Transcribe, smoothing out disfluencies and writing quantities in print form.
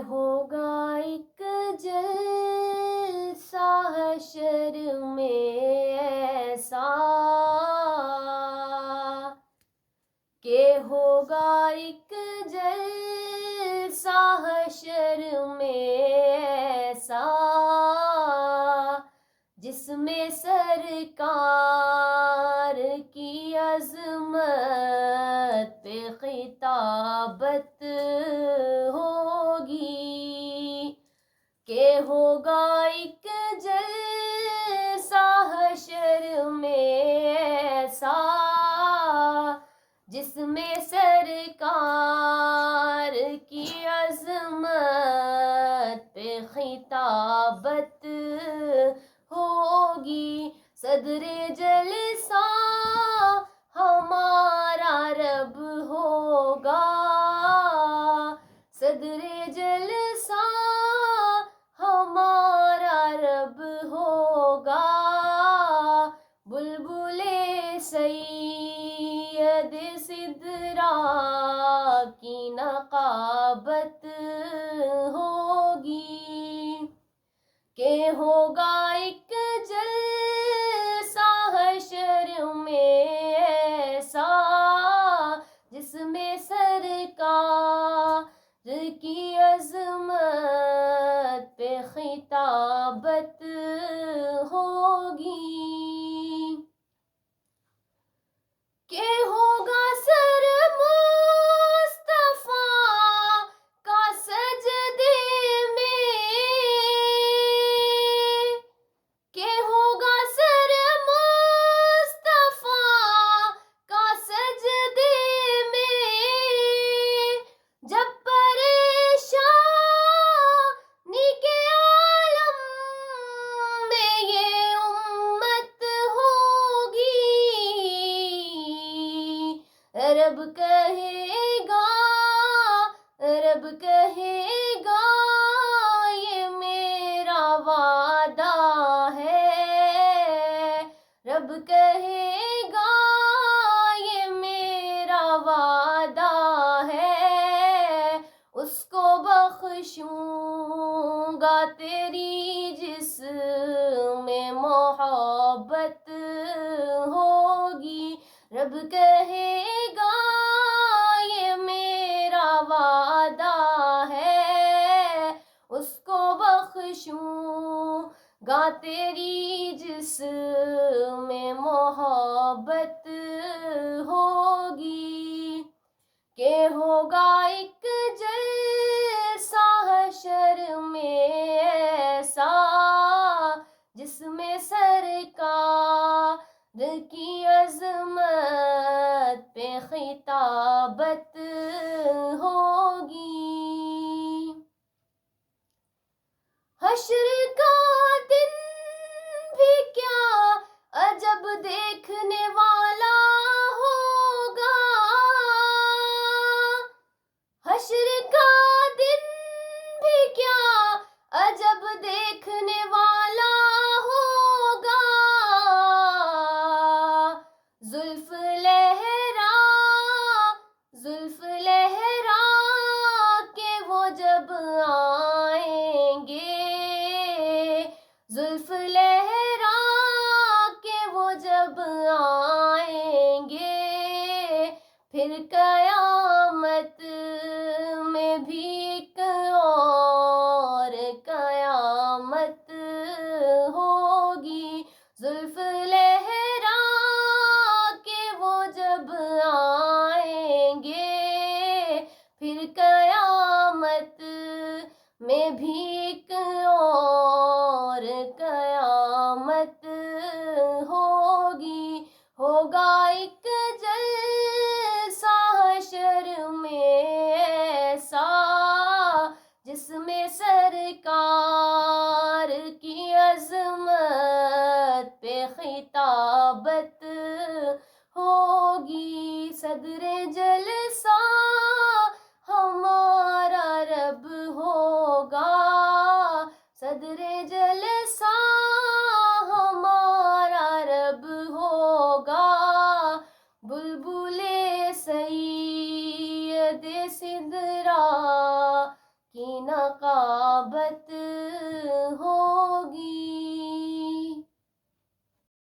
ہوگا ایک جلسہ حشر میں ایسا کہ ہوگا ایک جلسہ حشر میں ایسا جس میں سرکار کی عظمت پہ خطابت ہوگی کہ ہوگا ایک جلسہ حشر میں ایسا جس میں سرکار کی عظمت پہ خطابت ہوگی صدر جلسہ ہمارا رب ہوگا صدر جلسہ ہمارا رب ہوگا بلبل سید سدرا کی نقابت ہوگی کہ ہوگا ایک جلسہ حشر میں ایسا جس میں سرکار کی عظمت پہ خطابت ہوگی کہ ہوگا سر مصطفیٰ کا سجدے میں کہ ہوگا سر مصطفیٰ کا سجدے میں جب پریشانی کے عالم میں یہ امت ہوگی رب کہے گا یہ میرا وعدہ ہے رب کہے گا یہ میرا وعدہ ہے اس کو بخشوں گا تیری جس میں محبت ہوگی رب کہے گا یہ میرا وعدہ ہے اس کو بخشوں گا تیری جس میں محبت ہوگی کہ ہوگا ایک جلسہ حشر میں ایسا جس میں سرکار کی عظمت پہ خطابت ہوگی حشر کا دن بھی کیا عجب دیکھنے والا ہوگا حشر کا دن بھی کیا عجب دیکھنے والا ہوگا زلف لہرا کے وہ جب آئیں گے زلف لہرا کے وہ جب آئیں گے پھر قیامت میں بھی ایک اور قیامت ہوگی زلف لہرا کے وہ جب آئیں گے پھر قیامت میں بھی ایک اور قیامت ہوگی ہوگا ایک جلسہ حشر میں ایسا جس میں سرکار کی عظمت پہ خطابت ہوگی صدر جلسہ ہمارا رب ہوگا صدر جلسہ ہمارا رقابت